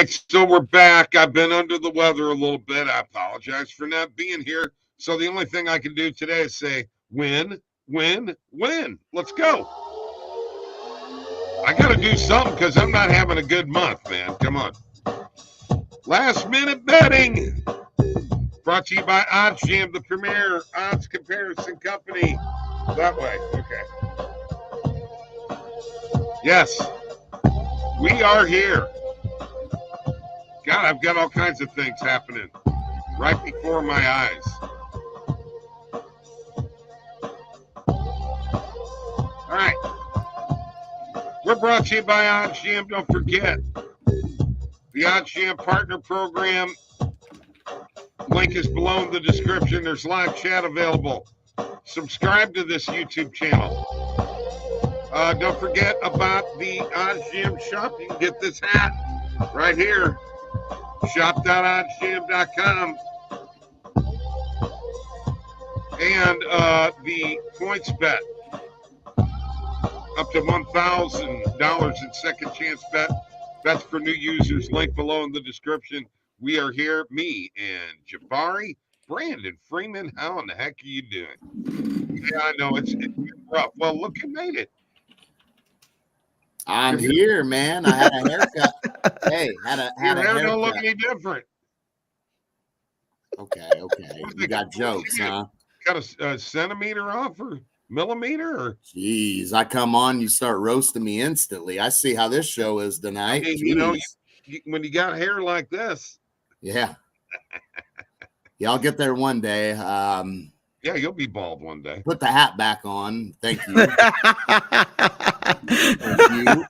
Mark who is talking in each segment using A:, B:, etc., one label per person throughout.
A: right, so we're back. I've been under the weather a little bit. I apologize for not being here. So the only thing I can do today is say win, win, win. Let's go. I got to do something because I'm not having a good month, man. Come on. Last minute betting. Brought to you by OddsJam, the premier odds comparison company. That way. Okay. Yes. We are here. God, I've got all kinds of things happening right before my eyes. All right. We're brought to you by OddsJam. Don't forget the OddsJam Partner Program. Link is below in the description. There's live chat available. Subscribe to this YouTube channel. Don't forget about the OddsJam shop. You can get this hat right here. Shop.oddsjam.com. And the PointsBet. Up to $1,000 in second chance bet. Bets for new users. Link below in the description. We are here, me and Jabari. Brandon Freeman, how in the heck are you doing? Yeah, I know it's rough. Well, look, you made it.
B: I'm here, man. I had a haircut. Hey, had a haircut.
A: Don't look any different.
B: Okay. You got jokes, huh?
A: Got a centimeter off or millimeter? Or?
B: Jeez, I come on, you start roasting me instantly. I see how this show is tonight.
A: I mean, you know, when you got hair like this.
B: Yeah. Yeah, I'll get there one day.
A: Yeah, you'll be bald one day.
B: Put the hat back on. Thank you. Thank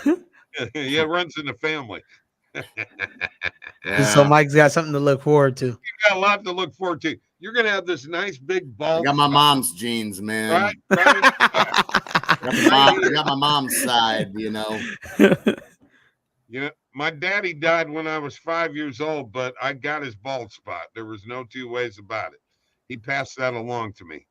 B: you.
A: Yeah, it runs in the family.
C: Yeah. So Mike's got something to look forward to.
A: You got a lot to look forward to. You're going to have this nice big bald.
B: I got my mom's genes, man.
A: Right.
B: I got my mom's side, you know.
A: Yeah, my daddy died when I was 5 years old, but I got his bald spot. There was no two ways about it. He passed that along to me.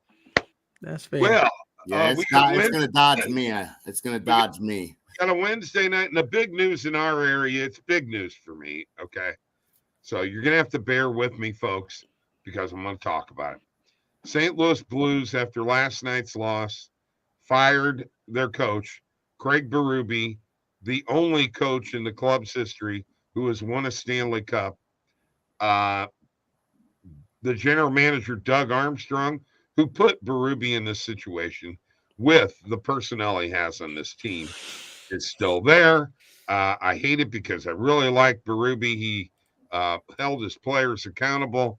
C: That's fair.
A: Well,
B: yeah, it's going to dodge me. It's going to dodge me.
A: Got a Wednesday night, and the big news in our area, it's big news for me, okay? So you're going to have to bear with me, folks, because I'm going to talk about it. St. Louis Blues, after last night's loss, fired their coach, Craig Berube, the only coach in the club's history who has won a Stanley Cup. The general manager, Doug Armstrong, who put Berube in this situation with the personnel he has on this team, is still there. I hate it because I really like Berube. He held his players accountable.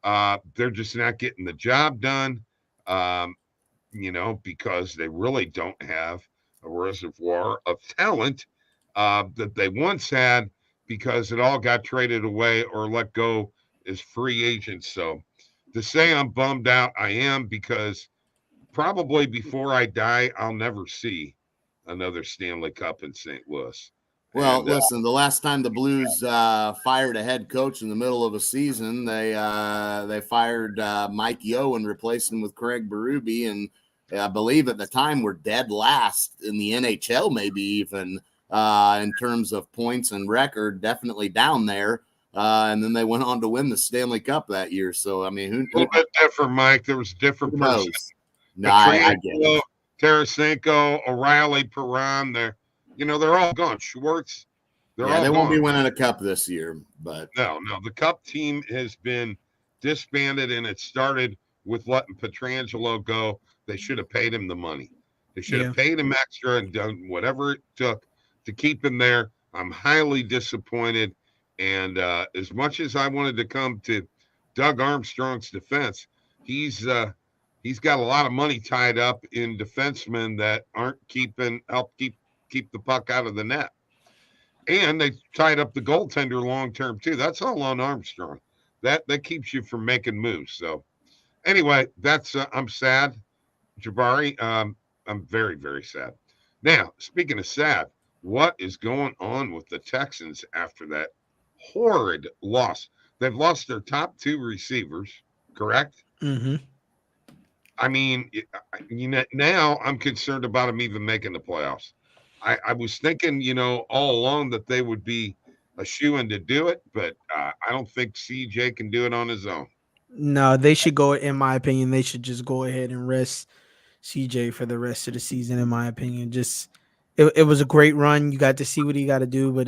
A: They're just not getting the job done, because they really don't have a reservoir of talent that they once had, because it all got traded away or let go as free agents. So to say I'm bummed out, I am, because probably before I die, I'll never see another Stanley Cup in St. Louis.
B: Well, listen, the last time the Blues fired a head coach in the middle of a season, they fired Mike Yeo and replaced him with Craig Berube, and I believe at the time we're dead last in the NHL, maybe even in terms of points and record, definitely down there. And then they went on to win the Stanley Cup that year. So, I mean,
A: a little bit different, Mike. There was different person.
B: No, I get it.
A: Tarasenko, O'Reilly, Perron, they're all gone. Schwartz,
B: they won't be winning a cup this year. But
A: no, the Cup team has been disbanded, and it started with letting Pietrangelo go. They should have paid him the money. They should have paid him extra and done whatever it took to keep him there. I'm highly disappointed. And as much as I wanted to come to Doug Armstrong's defense, he's got a lot of money tied up in defensemen that aren't help keep the puck out of the net. And they tied up the goaltender long term too. That's all on Armstrong. That keeps you from making moves. So anyway, that's I'm sad, Jabari. I'm very, very sad. Now, speaking of sad, what is going on with the Texans after that horrid loss? They've lost their top two receivers, correct?
C: Mm-hmm.
A: I mean, now I'm concerned about them even making the playoffs. I was thinking, all along that they would be a shoo-in to do it, but I don't think CJ can do it on his own.
C: No, they should go. In my opinion, they should just go ahead and rest CJ for the rest of the season. In my opinion, it was a great run. You got to see what he got to do, but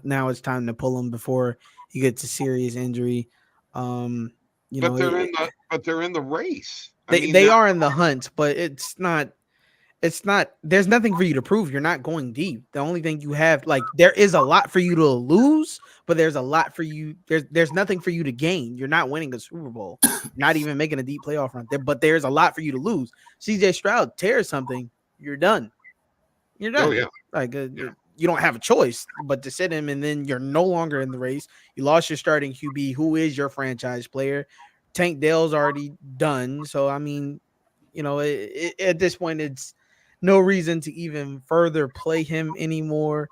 C: now it's time to pull him before he gets a serious injury. You
A: But
C: know,
A: they're in the race. I
C: they
A: mean,
C: they are in the hunt, but it's not. There's nothing for you to prove. You're not going deep. The only thing you have, like, there is a lot for you to lose, but there's a lot for you. There's nothing for you to gain. You're not winning a Super Bowl, not even making a deep playoff run there, but there's a lot for you to lose. CJ Stroud tears something, you're done. You're
A: oh
C: done.
A: yeah,
C: Like,
A: yeah.
C: you don't have a choice but to sit him, and then you're no longer in the race. You lost your starting QB, who is your franchise player. Tank Dell's already done. So, I mean, at this point, it's no reason to even further play him anymore.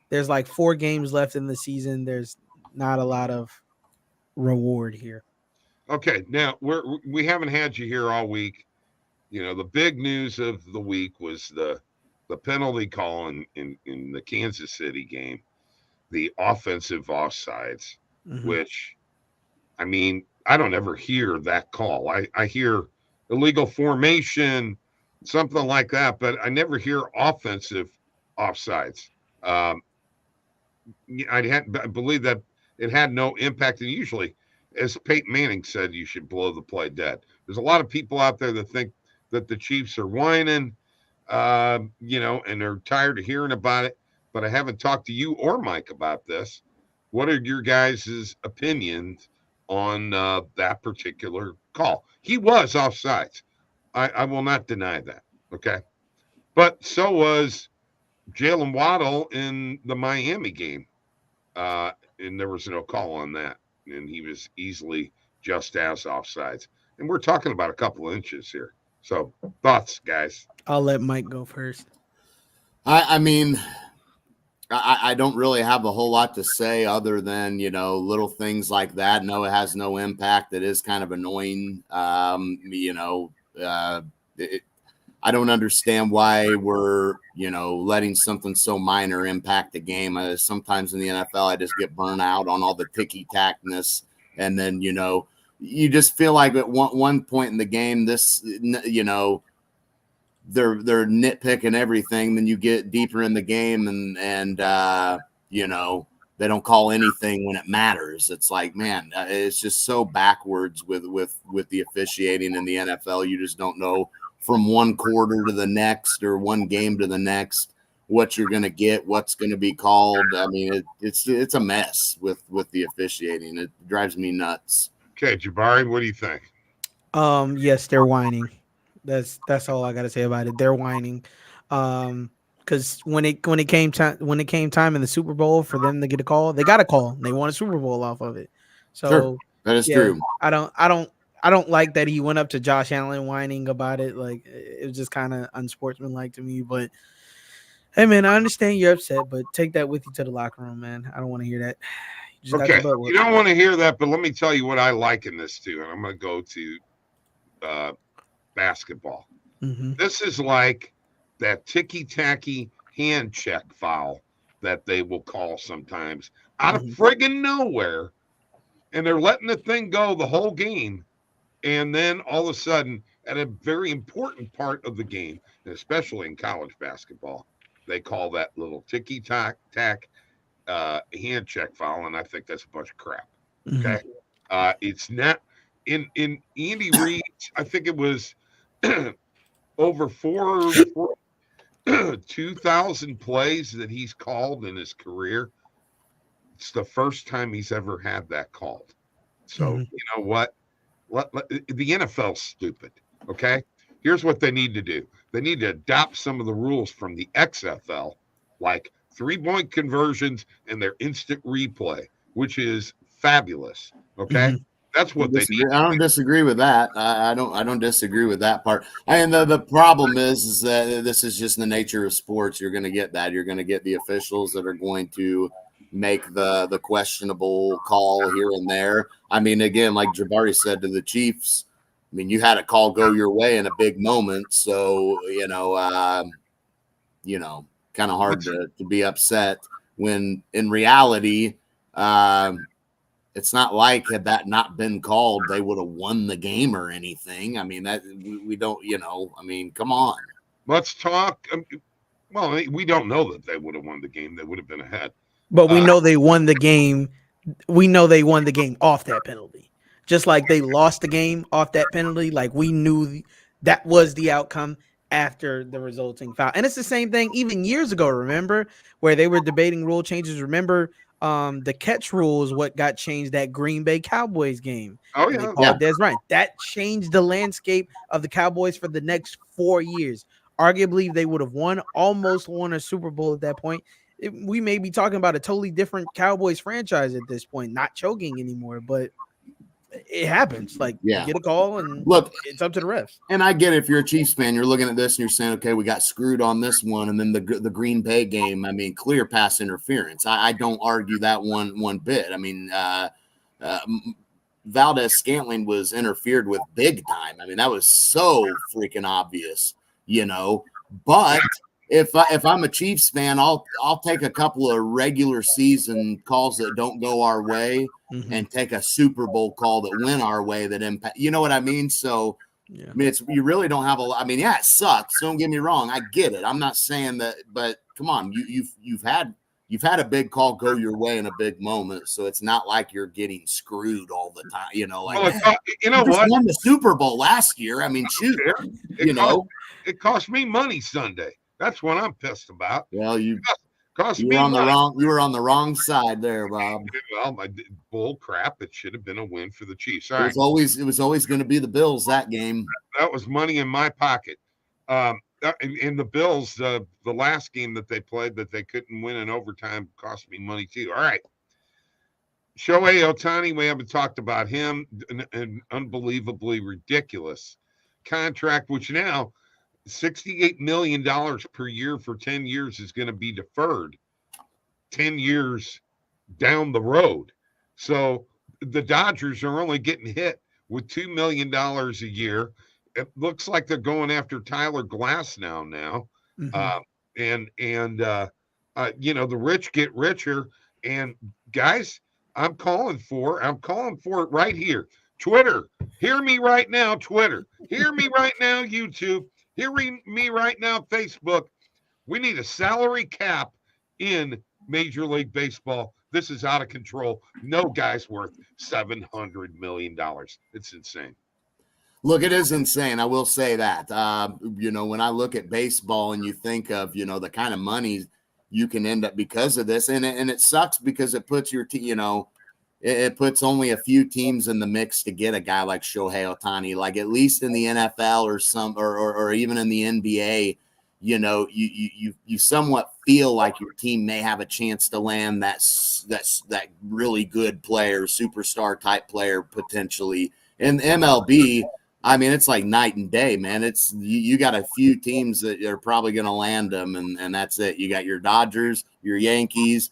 C: There's like 4 games left in the season. There's not a lot of reward here.
A: Okay, now we haven't had you here all week. The big news of the week was the penalty call in the Kansas City game, the offensive offsides, which, I mean, I don't ever hear that call. I hear illegal formation, something like that, but I never hear offensive offsides. I believe that it had no impact, and usually, as Peyton Manning said, you should blow the play dead. There's a lot of people out there that think that the Chiefs are whining, and they're tired of hearing about it. But I haven't talked to you or Mike about this. What are your guys' opinions on that particular call? He was offsides. I will not deny that. Okay. But so was Jalen Waddle in the Miami game. And there was no call on that. And he was easily just as offsides. And we're talking about a couple of inches here. So thoughts, guys?
C: I'll let Mike go first.
B: I mean, I don't really have a whole lot to say other than, little things like that. No, it has no impact. It is kind of annoying. I don't understand why we're, letting something so minor impact the game. Sometimes in the NFL, I just get burnt out on all the ticky-tackness. And then, you just feel like at one point in the game, they're nitpicking everything. Then you get deeper in the game and they don't call anything when it matters. It's like, man, it's just so backwards with the officiating in the NFL. You just don't know from one quarter to the next or one game to the next what you're going to get, what's going to be called. I mean, it's a mess with the officiating. It drives me nuts.
A: Okay, Jabari, what do you think?
C: Yes, they're whining. That's all I got to say about it. They're whining. Because when it came time in the Super Bowl for them to get a call, they got a call. They won a Super Bowl off of it. So
B: sure, that is true.
C: I don't like that he went up to Josh Allen whining about it. Like, it was just kind of unsportsmanlike to me. But hey, man, I understand you're upset, but take that with you to the locker room, man. I don't want to hear that.
A: You don't want to hear that, but let me tell you what I like in this too, and I'm going to go to basketball. This is like that ticky-tacky hand check foul that they will call sometimes out of friggin' nowhere, and they're letting the thing go the whole game, and then all of a sudden, at a very important part of the game, and especially in college basketball, they call that little ticky-tack hand check foul, and I think that's a bunch of crap. Okay, it's not in Andy Reid. I think it was over 2,000 plays that he's called in his career. It's the first time he's ever had that called. So you know what? The NFL's stupid. Okay, here's what they need to do. They need to adopt some of the rules from the XFL, like 3-point conversions and their instant replay, which is fabulous. Okay. That's what they need.
B: I don't disagree with that. I don't disagree with that part. And the problem is that this is just the nature of sports. You're going to get that. You're going to get the officials that are going to make the questionable call here and there. I mean, again, like Jabari said to the Chiefs, I mean, you had a call go your way in a big moment. So, kind of hard to be upset when in reality, It's not like had that not been called, they would have won the game or anything. I mean, that we don't, I mean, come on.
A: Let's talk. Well, we don't know that they would have won the game. They would have been ahead.
C: But we know they won the game. We know they won the game off that penalty. Just like they lost the game off that penalty. Like we knew that was the outcome after the resulting foul. And it's the same thing even years ago, remember, where they were debating rule changes. Remember, the catch rule is what got changed that Green Bay Cowboys game.
A: Oh, yeah.
C: Des Bryant. That changed the landscape of the Cowboys for the next 4 years. Arguably, they would have almost won a Super Bowl at that point. We may be talking about a totally different Cowboys franchise at this point, not choking anymore, but it happens. Like, you get a call and look, it's up to the refs.
B: And I get it. If you're a Chiefs fan, you're looking at this and you're saying, okay, we got screwed on this one. And then the Green Bay game, I mean, clear pass interference. I don't argue that one bit. I mean, Valdez-Scantling was interfered with big time. I mean, that was so freaking obvious, but if I'm a Chiefs fan, I'll take a couple of regular season calls that don't go our way and take a Super Bowl call that went our way that impact. You know what I mean? So, I mean, you really don't have a lot. I mean, it sucks. Don't get me wrong. I get it. I'm not saying that, but come on, you've had a big call go your way in a big moment, so it's not like you're getting screwed all the time. What? Won the Super Bowl last year. I mean, shoot,
A: it cost me money Sunday. That's what I'm pissed about.
B: Well, you were on the wrong side there, Bob.
A: Well, my bull crap. It should have been a win for the Chiefs.
B: It was always going to be the Bills that game.
A: That was money in my pocket. In the Bills, the last game that they played that they couldn't win in overtime cost me money too. All right. Shohei Ohtani, we haven't talked about him. An unbelievably ridiculous contract, which now $68 million per year for 10 years is going to be deferred 10 years down the road. So the Dodgers are only getting hit with $2 million a year. It looks like they're going after Tyler Glass now. The rich get richer. And guys, I'm calling for it right here. Twitter, hear me right now. Twitter, hear me right now. YouTube, hear me right now. Facebook, we need a salary cap in Major League Baseball. This is out of control. No guy's worth $700 million. It's insane.
B: Look, it is insane. I will say that. When I look at baseball and you think of, the kind of money you can end up because of this, and it sucks because it puts it puts only a few teams in the mix to get a guy like Shohei Ohtani, like at least in the NFL or even in the NBA, you somewhat feel like your team may have a chance to land that really good player, superstar type player potentially. In MLB, I mean, it's like night and day, man. It's you got a few teams that are probably going to land them, and that's it. You got your Dodgers, your Yankees.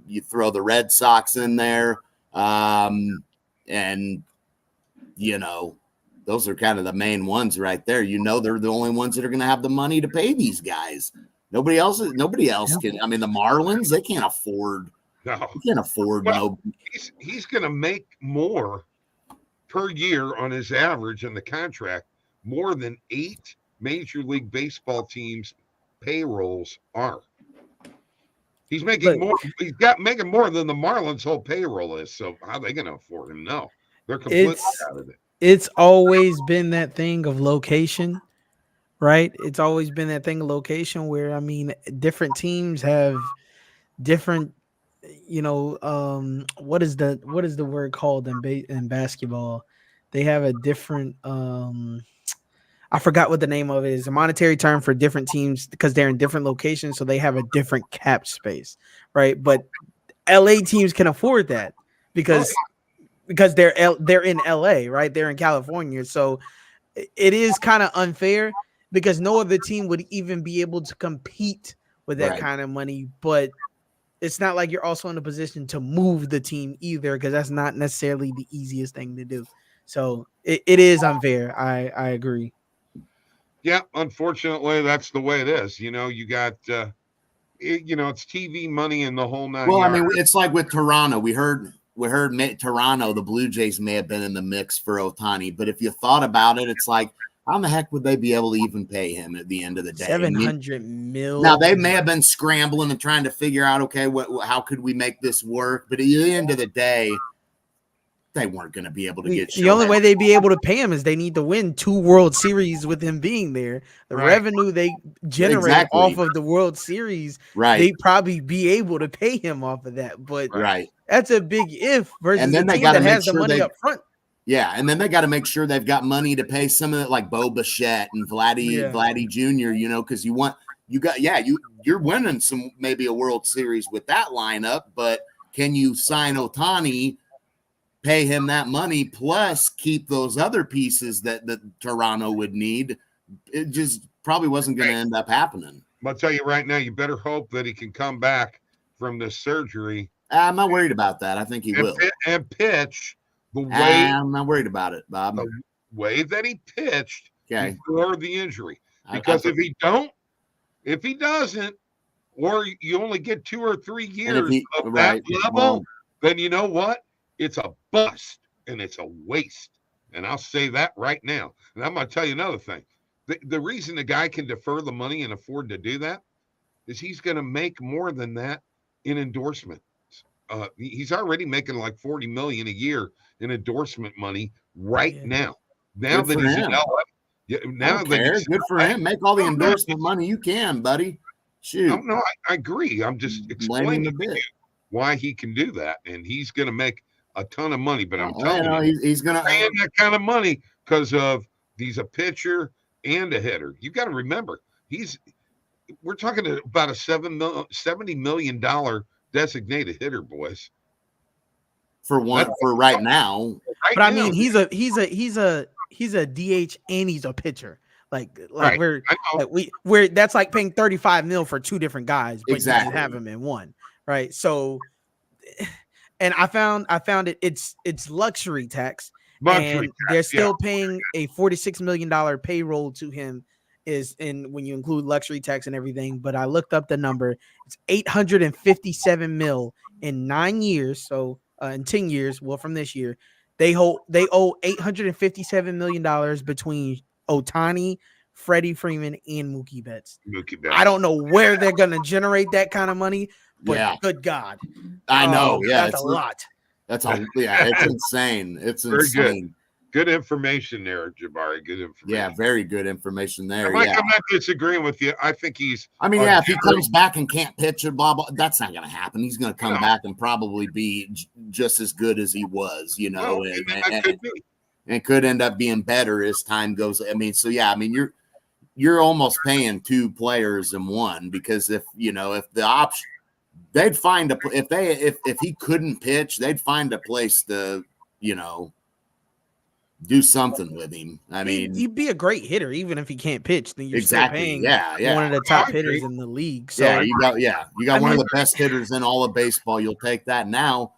B: You throw the Red Sox in there, and those are kind of the main ones right there. They're the only ones that are going to have the money to pay these guys. Nobody else can. I mean, the Marlins, they can't afford.
A: No,
B: they can't afford.
A: Well, he's going to make more per year on his average in the contract, more than 8 Major League Baseball teams' payrolls are. He's making more. He's making more than the Marlins' whole payroll is. So how are they going to afford him? No, they're completely out of it.
C: It's always been that thing of location, right? It's always been that thing of location where, I mean, different teams have different. What is the word called in basketball? They have a different I forgot what the name of it is, a monetary term for different teams because they're in different locations, so they have a different cap space, right? But LA teams can afford that because they're in LA, right? They're in California, so it is kind of unfair because no other team would even be able to compete with that kind of money, but it's not like you're also in a position to move the team either because that's not necessarily the easiest thing to do. So it is unfair. I agree.
A: Yeah, unfortunately, that's the way it is. You got it's TV money and the whole nine
B: Well, I
A: yards.
B: mean, it's like with Toronto. We heard Toronto, the Blue Jays may have been in the mix for Ohtani, but if you thought about it, it's like, how the heck would they be able to even pay him at the end of the day?
C: $700 million.
B: Now they may have been scrambling and trying to figure out, okay, how could we make this work? But at the end of the day, they weren't going to be able to get.
C: The only way they'd be able to pay him is they need to win 2 World Series with him being there. The revenue they generate off of the World Series, they'd probably be able to pay him off of that. But that's a big if versus
B: and then
C: the team that has the money up front.
B: Yeah, and then they got to make sure they've got money to pay some of it, like Bo Bichette and Vladdy Jr. Because you're winning maybe a World Series with that lineup, but can you sign Ohtani, pay him that money, plus keep those other pieces that Toronto would need? It just probably wasn't going to end up happening.
A: I'll tell you right now, you better hope that he can come back from this surgery.
B: I'm not worried about that. I think he will.
A: And pitch.
B: I'm not worried about it, Bob.
A: The way that he pitched before the injury. Because if he doesn't, or you only get 2 or 3 years of that level, then you know what? It's a bust and it's a waste. And I'll say that right now. And I'm going to tell you another thing. The reason the guy can defer the money and afford to do that is he's going to make more than that in endorsement. He's already making like $40 million a year in endorsement money now. Now that he's in LA,
B: good for him. Make all the endorsement money you can, buddy. Shoot.
A: No, I agree. I'm just explaining to you why he can do that, and he's going to make a ton of money. But I'm telling you,
B: he's going to
A: pay that kind of money because of he's a pitcher and a hitter. You got to remember, we're talking about a $70 million designated hitter, boys.
C: For
B: right now.
C: But I mean, he's a DH and he's a pitcher. We're that's like paying $35 million for 2 different guys, but you have him in one, right? So, and I found it's luxury tax. They're still paying a $46 million payroll to him. When you include luxury tax and everything, but I looked up the number. It's $857 million in 9 years. So in 10 years, well, from this year, they owe $857 million between Ohtani, Freddie Freeman, and Mookie Betts. I don't know where they're gonna generate that kind of money, but good God,
B: I know.
C: That's a lot.
B: It's insane. It's insane.
A: Good information there, Jabari. Good information.
B: Yeah, very good information there.
A: I'm not disagreeing with you. I think he's.
B: I mean, if he comes back and can't pitch or blah blah, that's not going to happen. He's going to come back and probably be just as good as he was, and could end up being better as time goes. I mean, you're almost paying 2 players in one, because if the option, they'd find if he couldn't pitch, they'd find a place to do something with him. I mean,
C: he'd be a great hitter even if he can't pitch. Then you're still paying one of the top hitters in the league. So
B: you got one of the best hitters in all of baseball. You'll take that now.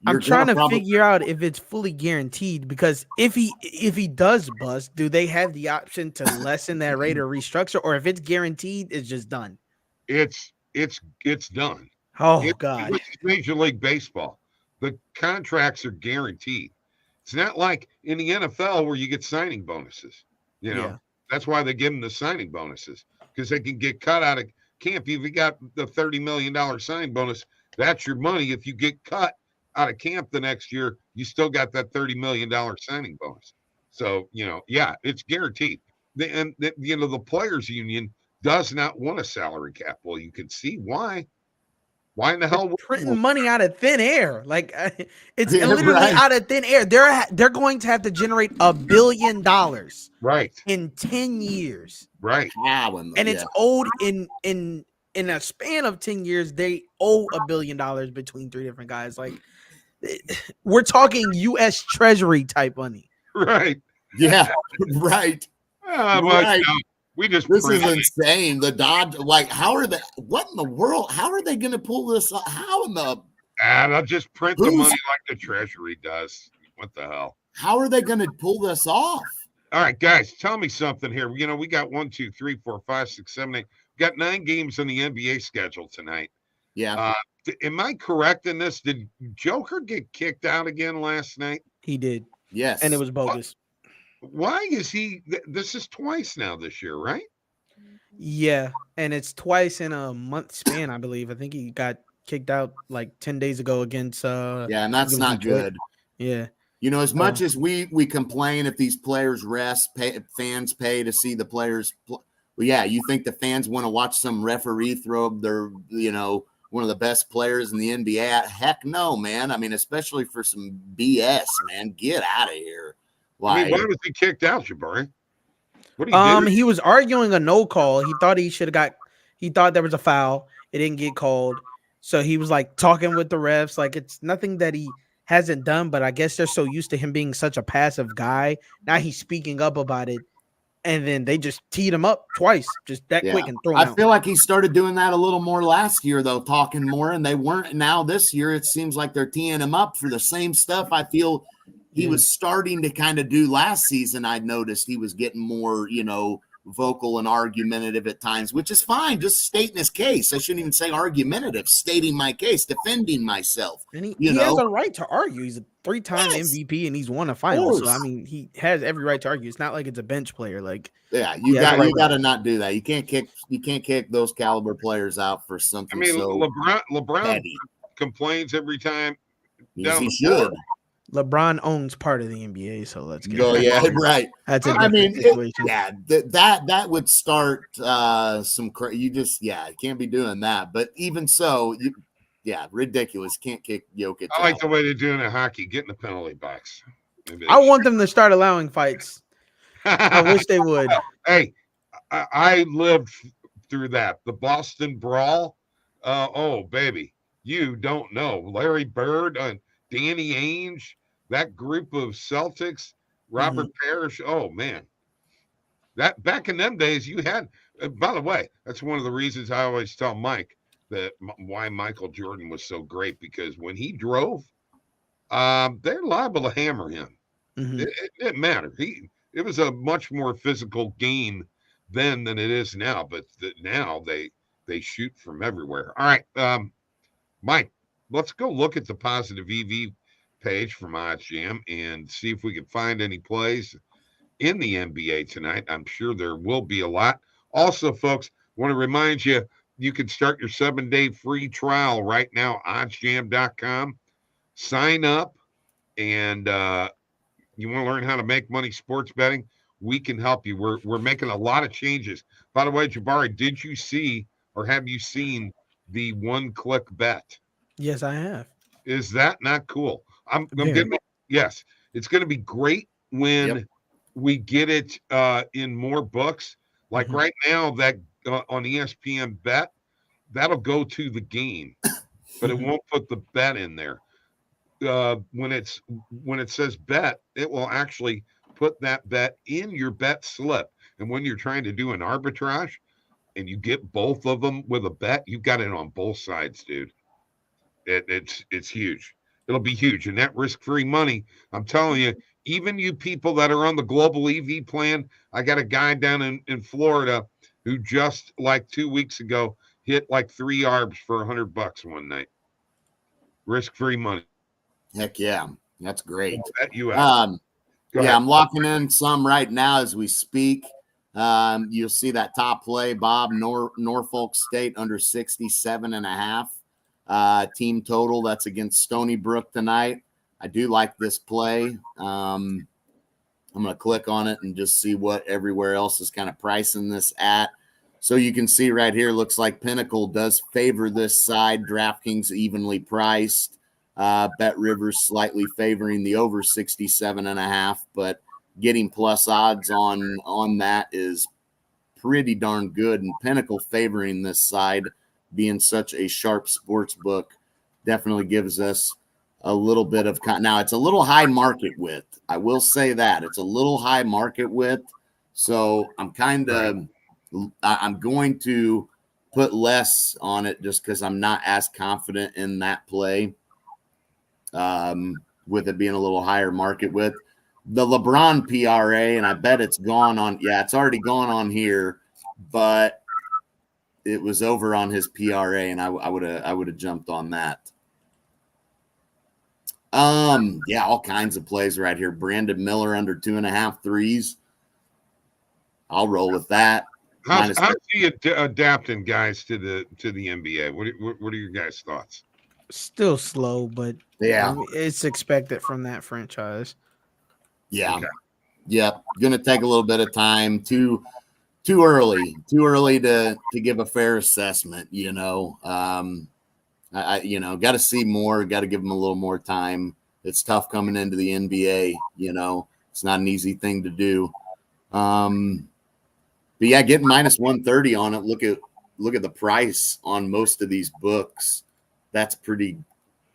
C: I'm trying to figure out if it's fully guaranteed, because if he does bust, do they have the option to lessen that rate or restructure, or if it's guaranteed, it's just done?
A: It's done.
C: God!
A: It's Major League Baseball. The contracts are guaranteed. It's not like in the NFL where you get signing bonuses. That's why they give them the signing bonuses, because they can get cut out of camp. If you got the $30 million signing bonus, that's your money. If you get cut out of camp the next year, you still got that $30 million signing bonus. So, it's guaranteed. The players union does not want a salary cap. Well, you can see why. Why in the hell?
C: Printing money out of thin air. It's literally out of thin air. They're going to have to generate $1 billion in 10 years.
A: Right.
C: And it's owed in a span of 10 years. They owe $1 billion between 3 different guys. We're talking U.S. Treasury type money.
A: Right.
B: Yeah. Right.
A: Right.
B: This is insane. The Dodge, what in the world? How are they going to pull this up?
A: They'll just print the money like the Treasury does. What the hell?
B: How are they going to pull this off?
A: All right, guys, tell me something here. We got 1, 2, 3, 4, 5, 6, 7, 8. got 9 games on the NBA schedule tonight.
B: Yeah.
A: Am I correct in this? Did Joker get kicked out again last night?
C: He did.
B: Yes.
C: And it was bogus.
A: Why is he? This is twice now this year, right?
C: Yeah. And it's twice in a month span, I believe. I think he got kicked out like 10 days ago against
B: yeah, and that's not
C: Detroit.
B: good.
C: Yeah.
B: You know, as much as we complain if these players rest, fans pay to see the players. Well, yeah, you think the fans want to watch some referee throw up their, you know, one of the best players in the NBA? Heck no, man. I mean, especially for some BS, man. Get out of here.
A: I mean, why was he kicked out, Jabari? What did he do?
C: He was arguing a no call. He thought he thought there was a foul. It didn't get called. So he was like talking with the refs. Like, it's nothing that he hasn't done, but I guess they're so used to him being such a passive guy. Now he's speaking up about it. And then they just teed him up twice, just that quick, and throw him out.
B: I feel like he started doing that a little more last year, though, talking more, and they weren't. Now this year, it seems like they're teeing him up for the same stuff. I feel he was starting to kind of do last season. I noticed he was getting more, you know, vocal and argumentative at times, which is fine. Just stating his case. I shouldn't even say argumentative. Stating my case, defending myself.
C: And he has a right to argue. He's a 3-time MVP and he's won a final. So I mean, he has every right to argue. It's not like it's a bench player. Like,
B: yeah, you got to not do that. You can't kick those caliber players out for something. I mean,
A: so LeBron complains every time.
B: He should.
C: LeBron owns part of the NBA, so let's get
B: right.
C: That's a situation.
B: That would start some. You can't be doing that. But even so, ridiculous. Can't kick Jokic.
A: I like the way they're doing it hockey. Get in the penalty box.
C: I want them to start allowing fights. I wish they would.
A: Hey, I lived through that. The Boston Brawl. Oh baby, you don't know Larry Bird and Danny Ainge. That group of Celtics, Robert Parrish. Oh man, that back in them days, you had. By the way, that's one of the reasons I always tell Mike that why Michael Jordan was so great, because when he drove, they're liable to hammer him. It didn't matter. It was a much more physical game then than it is now. But now they shoot from everywhere. All right, Mike, let's go look at the positive EV page from OddsJam and see if we can find any plays in the NBA tonight. I'm sure there will be a lot. Also, folks, want to remind you, you can start your 7-day free trial right now, oddsjam.com. Sign up, and you want to learn how to make money sports betting, we can help you. We're making a lot of changes. By the way, Jabari, did you see or have you seen the one-click bet?
C: Yes, I have.
A: Is that not cool? Yes, it's going to be great when we get it in more books. Like right now, that on ESPN Bet, that'll go to the game, but it won't put the bet in there. When it says bet, it will actually put that bet in your bet slip. And when you're trying to do an arbitrage and you get both of them with a bet, you've got it on both sides, dude. It's huge. It'll be huge. And that risk-free money, I'm telling you, even you people that are on the global EV plan, I got a guy down in Florida who just like 2 weeks ago hit like 3 arbs for $100 one night. Risk-free money.
B: Heck yeah. That's great.
A: I'm
B: locking in some right now as we speak. You'll see that top play, Bob, Norfolk State under 67.5. Team total, that's against Stony Brook tonight. I do like this play. I'm going to click on it and just see what everywhere else is kind of pricing this at. So you can see right here, looks like Pinnacle does favor this side. DraftKings evenly priced. Bet Rivers slightly favoring the over 67.5, but getting plus odds on that is pretty darn good. And Pinnacle favoring this side, being such a sharp sports book, definitely gives us a little bit of now it's a little high market width. I will say that it's a little high market width. So I'm going to put less on it just because I'm not as confident in that play. With it being a little higher market width. The LeBron PRA, and I bet it's gone on. Yeah, it's already gone on here, but it was over on his PRA, and I would have jumped on that. Yeah, all kinds of plays right here. Brandon Miller under 2.5 threes. I'll roll with that.
A: How's he adapting, guys, to the NBA? What are your guys' thoughts?
C: Still slow, but
B: yeah,
C: it's expected from that franchise.
B: Yeah, okay. Yep. Going to take a little bit of time. Too early to give a fair assessment. I got to see more. Got to give him a little more time. It's tough coming into the NBA. It's not an easy thing to do. But yeah, getting -130 on it. Look at the price on most of these books. That's pretty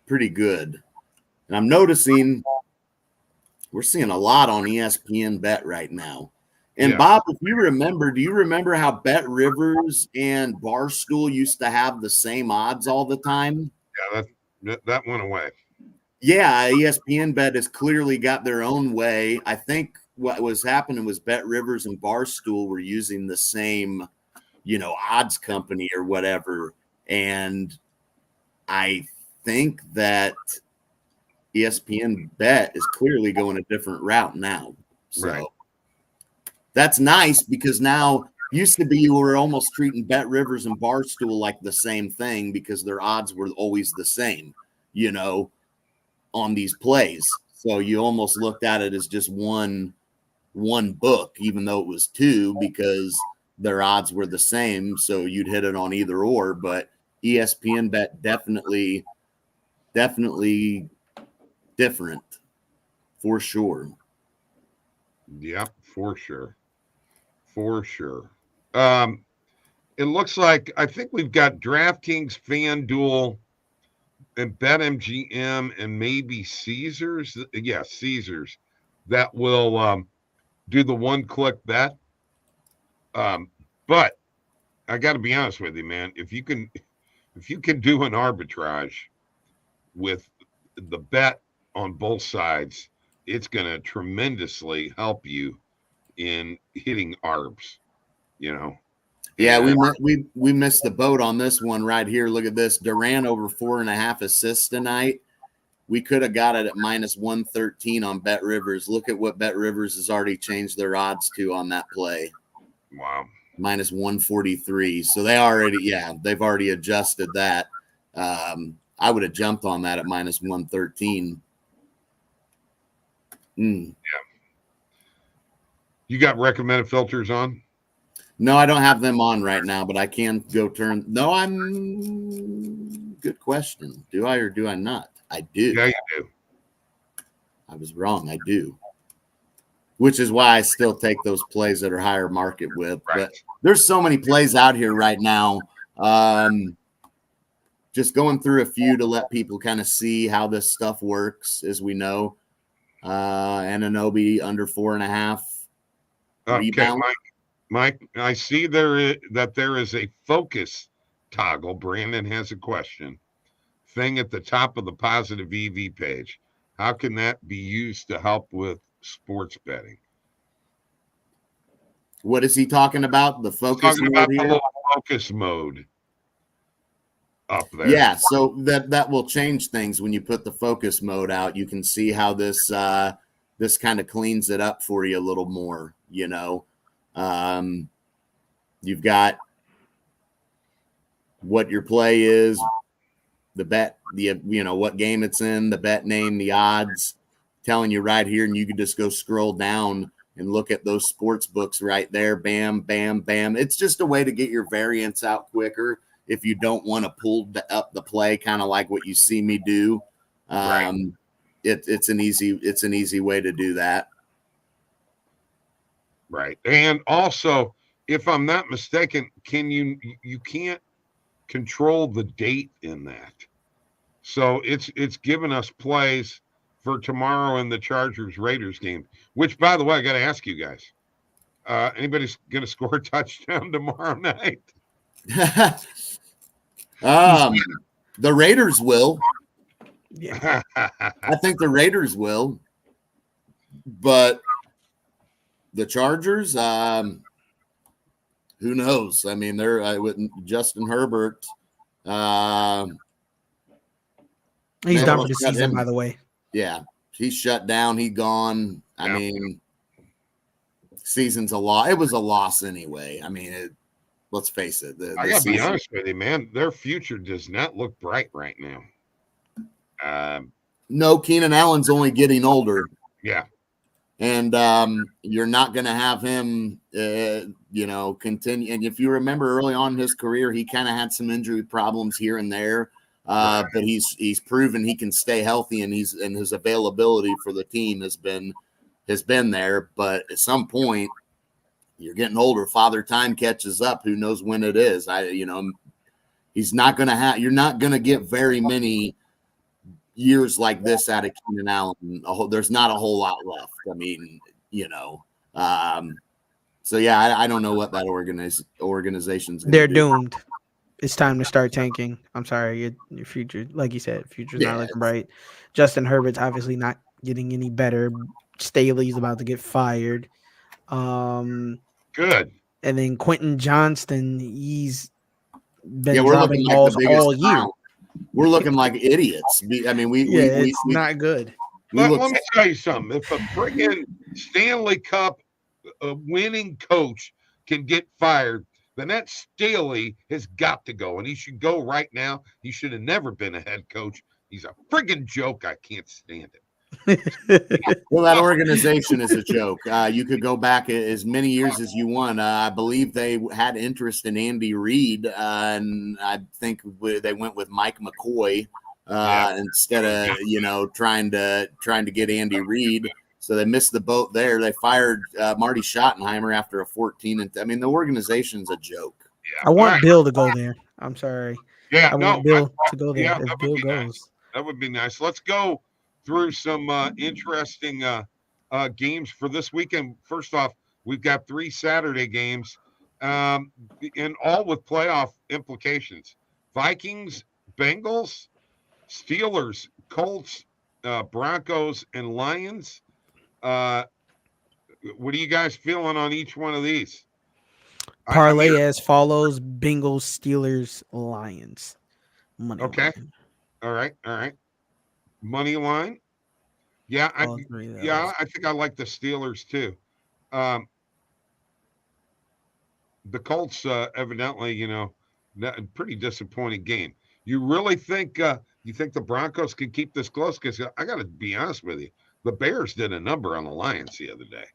B: good. And I'm noticing we're seeing a lot on ESPN Bet right now. And yeah. Bob, if you remember, do you remember how Bet Rivers and Barstool used to have the same odds all the time?
A: Yeah, that went away.
B: Yeah, ESPN Bet has clearly got their own way. I think what was happening was Bet Rivers and Barstool were using the same, odds company or whatever. And I think that ESPN Bet is clearly going a different route now. So right. That's nice because now used to be you were almost treating Bet Rivers and Barstool like the same thing because their odds were always the same, on these plays. So you almost looked at it as just one book, even though it was two, because their odds were the same. So you'd hit it on either or, but ESPN Bet definitely different for sure.
A: Yep, for sure. It looks like I think we've got DraftKings, FanDuel, and BetMGM, and maybe Caesars. Yeah, Caesars that will do the one-click bet. But I got to be honest with you, man. If you can do an arbitrage with the bet on both sides, it's going to tremendously help you in hitting arbs.
B: Yeah, we missed the boat on this one right here. Look at this. Durant over 4.5 assists tonight. We could have got it at -113 on Bet Rivers. Look at what Bet Rivers has already changed their odds to on that play.
A: Wow.
B: -143. So they've already adjusted that. I would have jumped on that at -113.
A: Yeah. You got recommended filters on?
B: No, I don't have them on right now, but I can go turn. No, good question. Do I or do I not? I do.
A: Yeah, you do.
B: I was wrong. I do. Which is why I still take those plays that are higher market with. Right. But there's so many plays out here right now. Just going through a few to let people kind of see how this stuff works, as we know. Anunoby under 4.5.
A: Okay, Mike, I see there is a focus toggle. Brandon has a question. Thing at the top of the positive EV page. How can that be used to help with sports betting?
B: What is he talking about? The focus
A: talking
B: mode
A: about
B: here?
A: The little focus mode up there.
B: Yeah, so that will change things when you put the focus mode out. You can see how this kind of cleans it up for you a little more. You've got what your play is, the bet, what game it's in, the bet name, the odds, telling you right here, and you can just go scroll down and look at those sports books right there. Bam, bam, bam. It's just a way to get your variance out quicker if you don't want to pull up the play, kind of like what you see me do.
A: Right.
B: It's an easy way to do that.
A: Right. And also, if I'm not mistaken, you can't control the date in that. So it's giving us plays for tomorrow in the Chargers-Raiders game, which, by the way, I got to ask you guys, anybody's going to score a touchdown tomorrow night?
B: The Raiders will.
C: Yeah.
B: I think the Raiders will. But the Chargers, who knows? I mean, they're with Justin Herbert.
C: He's done for the season, by the way.
B: Yeah, he's shut down. He gone. I mean, season's a loss. It was a loss anyway. I mean, let's face it.
A: I gotta be honest with you, man. Their future does not look bright right now.
B: No, Keenan Allen's only getting older.
A: Yeah.
B: And you're not going to have him, continue. And if you remember early on in his career, he kind of had some injury problems here and there. But he's proven he can stay healthy, and his availability for the team has been there. But at some point, you're getting older. Father Time catches up. Who knows when it is? He's not going to have. You're not going to get very many years like this out of Keenan Allen. There's not a whole lot left. I mean, so yeah, I don't know what that organization's.
C: They're doomed. It's time to start tanking. I'm sorry, your future, like you said, future's not looking bright. Justin Herbert's obviously not getting any better. Staley's about to get fired.
A: Good.
C: And then Quentin Johnston, he's been dropping balls all year.
B: We're looking like idiots. I mean,
C: it's not good.
A: Let me tell you something. If a friggin' Stanley Cup winning coach can get fired, then that Staley has got to go, and he should go right now. He should have never been a head coach. He's a friggin' joke. I can't stand it.
B: Well, that organization is a joke. You could go back as many years as you want. I believe they had interest in Andy Reid, and I think they went with Mike McCoy instead of trying to get Andy Reid. So they missed the boat there. They fired Marty Schottenheimer after a 14. And I mean, the organization's a joke.
C: Yeah. I want Bill to go there. I'm sorry.
A: Yeah,
C: I want Bill to go there.
A: Yeah,
C: if Bill goes,
A: nice. That would be nice. Let's go through some interesting games for this weekend. First off, we've got 3 Saturday games, and all with playoff implications. Vikings, Bengals, Steelers, Colts, Broncos, and Lions. What are you guys feeling on each one of these?
C: Parlay as follows: Bengals, Steelers, Lions. Money
A: okay.
C: Line.
A: All right. Money line. Yeah, I think I like the Steelers too. The Colts, evidently, pretty disappointing game. You really think the Broncos can keep this close? Because I got to be honest with you, the Bears did a number on the Lions the other day.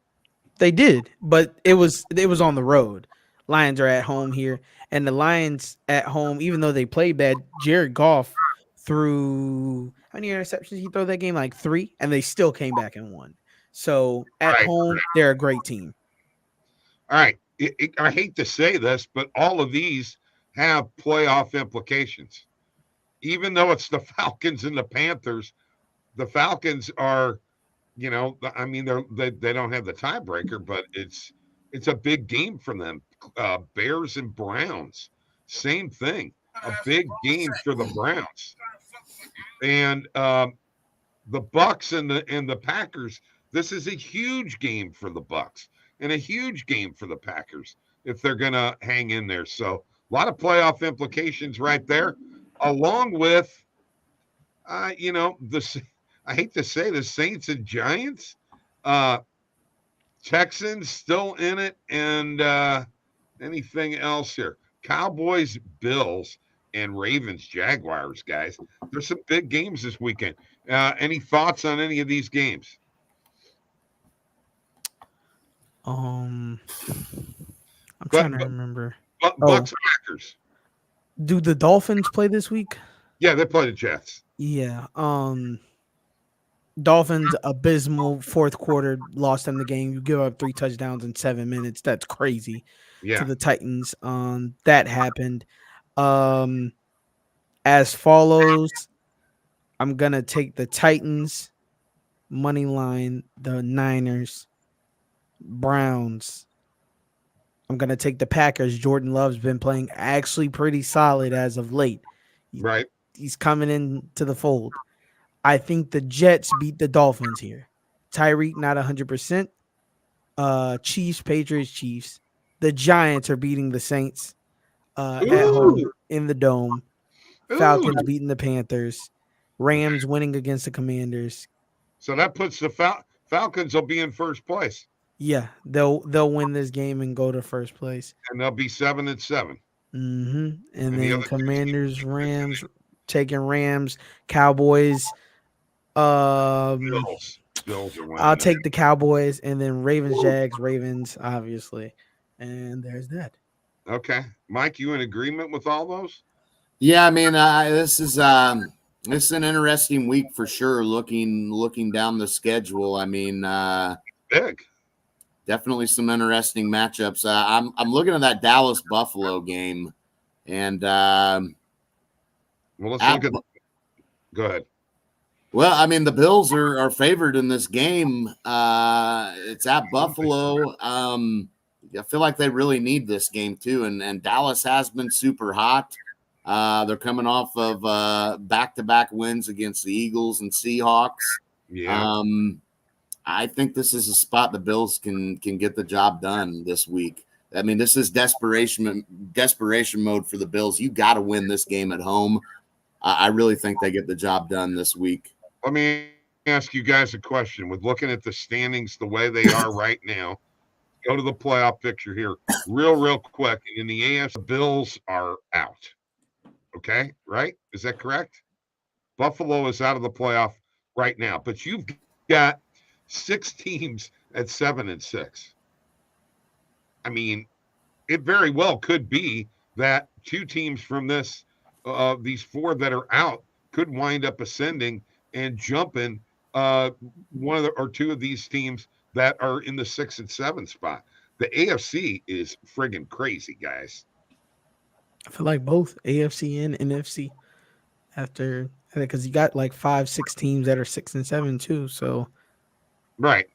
A: They
C: did, but it was on the road. Lions are at home here, and the Lions at home, even though they played bad, Jared Goff threw how many interceptions he threw that game? Like 3, and they still came back and won. So at home, they're a great team.
A: All right. I hate to say this, but all of these have playoff implications. Even though it's the Falcons and the Panthers, the Falcons are, they don't have the tiebreaker, but it's a big game for them. Bears and Browns, same thing. A big game for the Browns. And the Bucks and the Packers, this is a huge game for the Bucks and a huge game for the Packers if they're going to hang in there. So a lot of playoff implications right there, along with, I hate to say the Saints and Giants, Texans still in it, and anything else here. Cowboys, Bills, and Ravens, Jaguars, guys. There's some big games this weekend. Any thoughts on any of these games?
C: I'm trying to remember.
A: Bucks, Packers.
C: Do the Dolphins play this week?
A: Yeah, they play the Jets.
C: Yeah. Dolphins abysmal fourth quarter, lost them the game. You give up 3 touchdowns in 7 minutes. That's crazy. To the Titans. That happened. As follows, I'm gonna take the Titans, money line, the Niners, Browns. I'm gonna take the Packers. Jordan Love's been playing actually pretty solid as of late.
A: Right.
C: He's coming into the fold. I think the Jets beat the Dolphins here. Tyreek not 100%. Chiefs, Patriots, Chiefs. The Giants are beating the Saints at
A: Ooh.
C: home in the Dome. Falcons
A: Ooh.
C: beating the Panthers. Rams winning against the Commanders.
A: So that puts the Falcons will be in first place.
C: Yeah, they'll win this game and go to first place.
A: And they'll be 7-7.
C: And
A: the
C: then
A: other
C: Commanders, Rams, taking Rams, Cowboys.
A: Bills are winning.
C: I'll take the Cowboys, and then Ravens, Jags, Ravens, obviously. And there's that.
A: Okay. Mike, you in agreement with all those?
B: Yeah, I mean, this is an interesting week for sure. Looking down the schedule, I mean,
A: Big.
B: Definitely some interesting matchups. I'm looking at that Dallas Buffalo game, and
A: well, let's look at. Go ahead.
B: Well, I mean, the Bills are favored in this game. It's at Buffalo. I feel like they really need this game too, and Dallas has been super hot. They're coming off of back-to-back wins against the Eagles and Seahawks.
A: Yeah.
B: I think this is a spot the Bills can get the job done this week. I mean, this is desperation mode for the Bills. You got to win this game at home. I really think they get the job done this week.
A: Let me ask you guys a question. With looking at the standings the way they are right now, go to the playoff picture here real quick. In the AFC, the Bills are out. Okay, right? Is that correct? Buffalo is out of the playoff right now, but you've got 6 teams at 7-6. I mean, it very well could be that 2 teams from these 4 that are out could wind up ascending and jumping one of or 2 of these teams that are in the 6 and 7 spot. The AFC is friggin' crazy, guys.
C: I feel like both AFC and NFC because you got like 5-6 teams that are 6 and 7 too. So
A: right.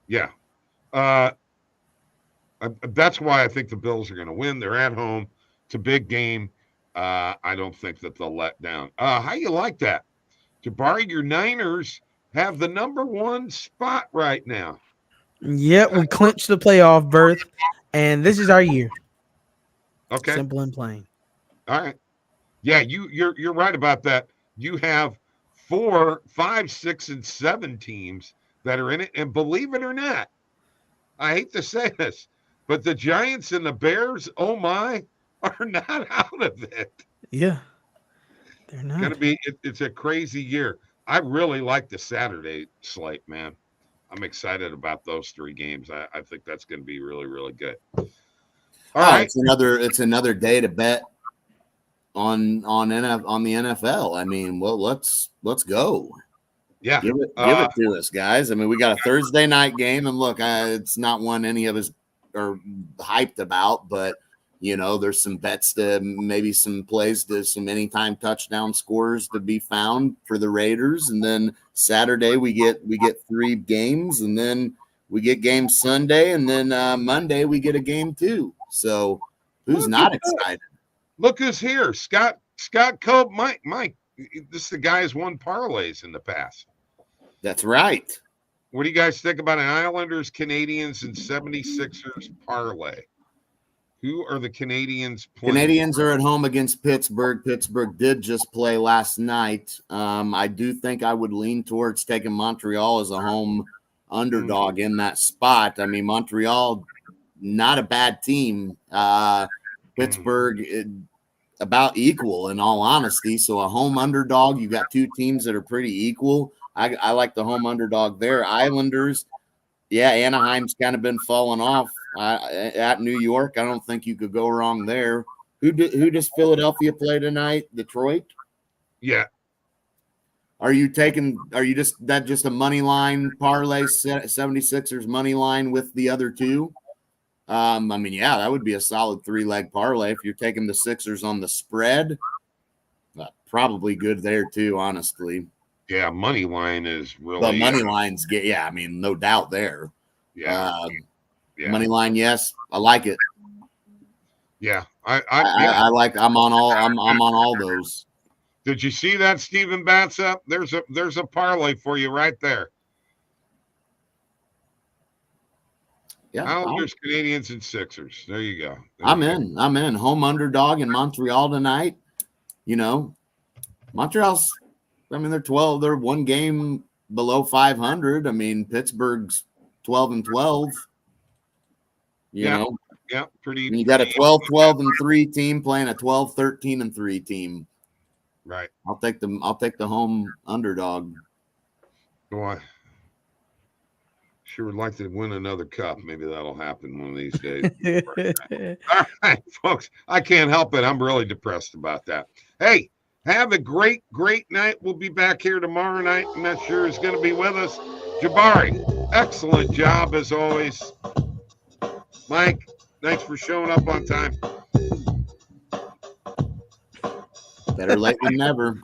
A: Yeah. That's why I think the Bills are going to win. They're at home. It's a big game. I don't think that they'll let down. How you like that? Jabari, your Niners have the number 1 spot right now.
C: Yeah, we clinched the playoff berth, and this is our year.
A: Okay.
C: Simple and plain.
A: All right. Yeah, you're right about that. You have 4, 5, 6, and 7 teams that are in it, and believe it or not, I hate to say this, but the Giants and the Bears, oh my, are not out of it.
C: Yeah, they're not.
A: Gonna be. It's a crazy year. I really like the Saturday slate, man. I'm excited about those 3 games. I think that's going to be really, really good. All right,
B: it's another day to bet on the NFL. I mean, well, let's go.
A: Yeah,
B: give it to us, guys. I mean, we got a Thursday night game, and look, it's not one any of us are hyped about, but you know, there's some bets to maybe some plays to some anytime touchdown scores to be found for the Raiders, and then Saturday we get 3 games, and then we get games Sunday, and then Monday we get a game too. So who's not excited?
A: Look who's here, Scott Cope, Mike. This is the guy who's won parlays in the past.
B: That's right.
A: What do you guys think about an Islanders, Canadians, and 76ers parlay? Who are the Canadians playing?
B: Canadians are at home against Pittsburgh. Pittsburgh did just play last night. I do think I would lean towards taking Montreal as a home underdog in that spot. I mean, Montreal, not a bad team. Pittsburgh, about equal in all honesty. So a home underdog, you got 2 teams that are pretty equal. I like the home underdog there. Islanders, yeah, Anaheim's kind of been falling off at New York. I don't think you could go wrong there. Who does Philadelphia play tonight? Detroit?
A: Yeah.
B: Are you just a money line parlay, 76ers money line with the other 2? I mean, yeah, that would be a solid 3-leg parlay if you're taking the Sixers on the spread. Probably good there too, honestly.
A: Yeah, money line is really.
B: But money lines I mean, no doubt there.
A: Yeah.
B: Money line, yes, I like it.
A: Yeah,
B: I like. I'm on all those.
A: Did you see that, Stephen Batts up? There's a parlay for you right there.
B: Yeah.
A: Islanders, Canadians, and Sixers. There you go.
B: I'm in. Home underdog in Montreal tonight. You know, Montreal's, I mean, they're one game below 500. I mean, Pittsburgh's 12-12. You know?
A: Yeah, pretty.
B: And you got a 12-12-3 team playing a 12-13-3 team.
A: Right.
B: I'll take the home underdog.
A: Boy, sure would like to win another cup. Maybe that'll happen one of these days. All right, folks. I can't help it. I'm really depressed about that. Hey, have a great night. We'll be back here tomorrow night. I'm not sure who's going to be with us. Jabari, excellent job as always. Mike, thanks for showing up on time.
B: Better late than never.